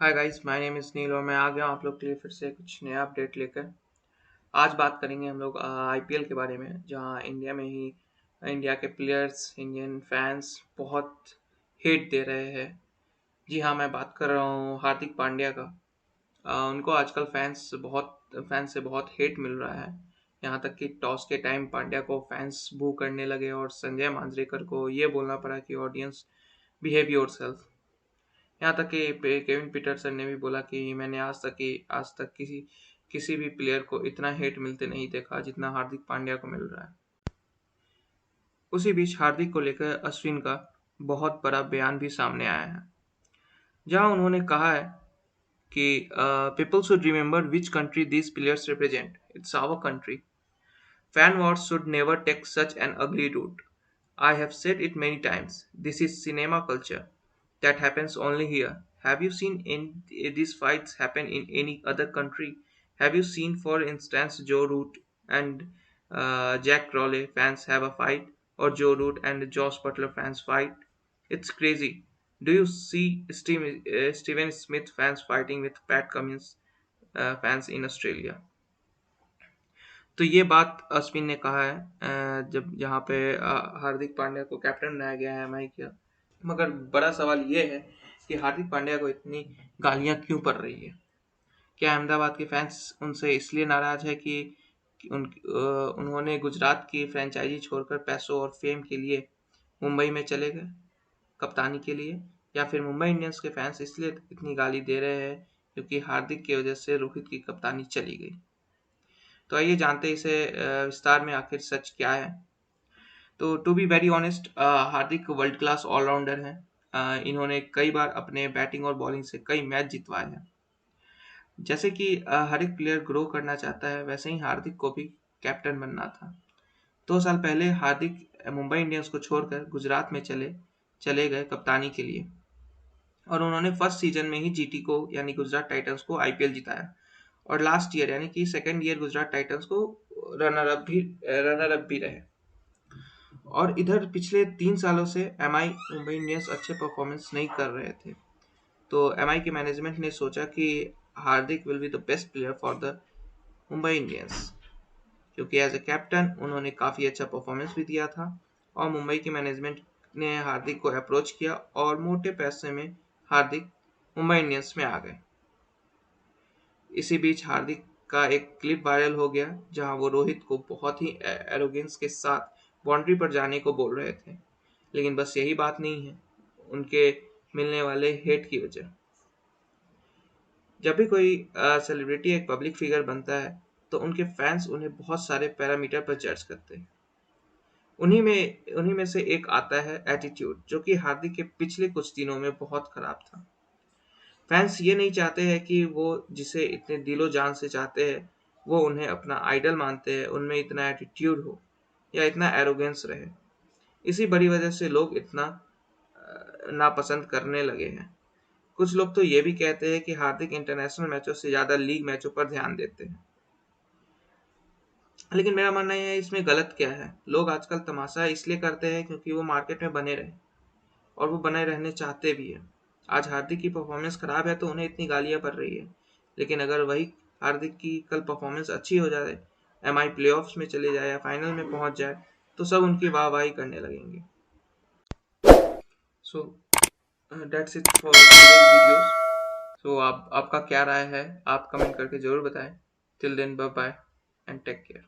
Hi guys, my name is Neel और मैं आ गया हूँ आप लोग के लिए फिर से कुछ नया अपडेट लेकर। आज बात करेंगे हम लोग आईपीएल के बारे में, जहाँ इंडिया में ही इंडिया के प्लेयर्स, इंडियन फैंस बहुत हेट दे रहे हैं। जी हाँ, मैं बात कर रहा हूँ हार्दिक पांड्या का। उनको आजकल फैंस से बहुत हेट मिल रहा है। यहाँ तक कि टॉस के टाइम पांड्या को फैंस बू करने लगे और संजय मांजरेकर को ये बोलना पड़ा कि ऑडियंस बिहेव योरसेल्फ। यहाँ तक कि केविन पीटरसन ने भी बोला कि मैंने आज तक किसी किसी भी प्लेयर को इतना हेट मिलते नहीं देखा जितना हार्दिक पांड्या को मिल रहा है। उसी बीच हार्दिक को लेकर अश्विन का बहुत बड़ा बयान भी सामने आया है, जहां उन्होंने कहा है कि people should remember which country these players represent, it's our country. Fan wars should never take such an ugly route. I have said it many times. This is cinema culture that happens only here. Have you seen these fights happen in any other country? Have you seen, for instance, Joe Root and Jack Crowley fans have a fight, or Joe Root and Josh Butler fans fight? It's crazy. Do you see Steven Smith fans fighting with Pat Cummins fans in Australia? तो ये बात अश्विन ने कहा है जब यहाँ पे हार्दिक पांड्या को कैप्टन बनाया गया है एमआई का। मगर बड़ा सवाल ये है कि हार्दिक पांड्या को इतनी गालियां क्यों पड़ रही है। क्या अहमदाबाद के फैंस उनसे इसलिए नाराज है कि उन्होंने गुजरात की फ्रेंचाइजी छोड़कर पैसों और फेम के लिए मुंबई में चले गए कप्तानी के लिए, या फिर मुंबई इंडियंस के फैंस इसलिए इतनी गाली दे रहे हैं क्योंकि हार्दिक की वजह से रोहित की कप्तानी चली गई। तो आइए जानते हैं इसे विस्तार में आखिर सच क्या है। तो to be very honest, Hardik world class allrounder हैं। इन्होंने कई बार अपने बैटिंग और बॉलिंग से कई मैच जितवाए हैं। जैसे कि हर एक प्लेयर ग्रो करना चाहता है, वैसे ही हार्दिक को भी कैप्टन बनना था। 2 साल पहले हार्दिक मुंबई इंडियंस को छोड़कर गुजरात में चले गए कप्तानी के लिए, और उन्होंने फर्स्ट सीजन में ही जीटी को यानी गुजरात टाइटंस को आईपीएल जिताया, और लास्ट ईयर यानी कि सेकेंड ईयर गुजरात टाइटंस को रनर अप भी रहे। और इधर पिछले 3 सालों से एमआई मुंबई इंडियंस अच्छे परफॉर्मेंस नहीं कर रहे थे। तो एमआई के मैनेजमेंट ने सोचा कि Hardik will be the best player for the Mumbai Indians, क्योंकि एज ए कैप्टन उन्होंने काफ़ी अच्छा परफॉर्मेंस भी दिया था। और मुंबई की मैनेजमेंट ने हार्दिक को अप्रोच किया और मोटे पैसे में हार्दिक मुंबई इंडियंस में आ गए। इसी बीच हार्दिक का एक क्लिप वायरल हो गया जहां वो रोहित को बहुत ही एरोगेंस के साथ बाउंड्री पर जाने को बोल रहे थे। लेकिन बस यही बात नहीं है, उनके मिलने वाले हेट की वजह। जब भी कोई सेलिब्रिटी एक पब्लिक फिगर बनता है तो उनके फैंस उन्हें बहुत सारे पैरामीटर पर जज करते हैं। उन्हीं में से एक आता है एटीट्यूड, जो कि हार्दिक के पिछले कुछ दिनों में बहुत खराब था। फैंस ये नहीं चाहते हैं कि वो जिसे इतने दिलो जान से चाहते हैं, वो उन्हें अपना आइडल मानते हैं, उनमें इतना एटीट्यूड हो या इतना एरोगेंस रहे। इसी बड़ी वजह से लोग इतना नापसंद करने लगे हैं। कुछ लोग तो ये भी कहते हैं कि हार्दिक इंटरनेशनल मैचों से ज़्यादा लीग मैचों पर ध्यान देते हैं। लेकिन मेरा मानना है इसमें गलत क्या है। लोग आजकल तमाशा इसलिए करते हैं क्योंकि वो मार्केट में बने रहे, और वो बने रहने चाहते भी है। आज हार्दिक की परफॉर्मेंस खराब है तो उन्हें इतनी गालियां पड़ रही है, लेकिन अगर वही हार्दिक की कल परफॉर्मेंस अच्छी हो जाए, एमआई प्लेऑफ्स में चले जाए या फाइनल में पहुंच जाए, तो सब उनकी वाहवाही करने लगेंगे। So that's it for videos. So आपका क्या राय है, आप कमेंट करके जरूर बताएं। Till then, bye bye and take care.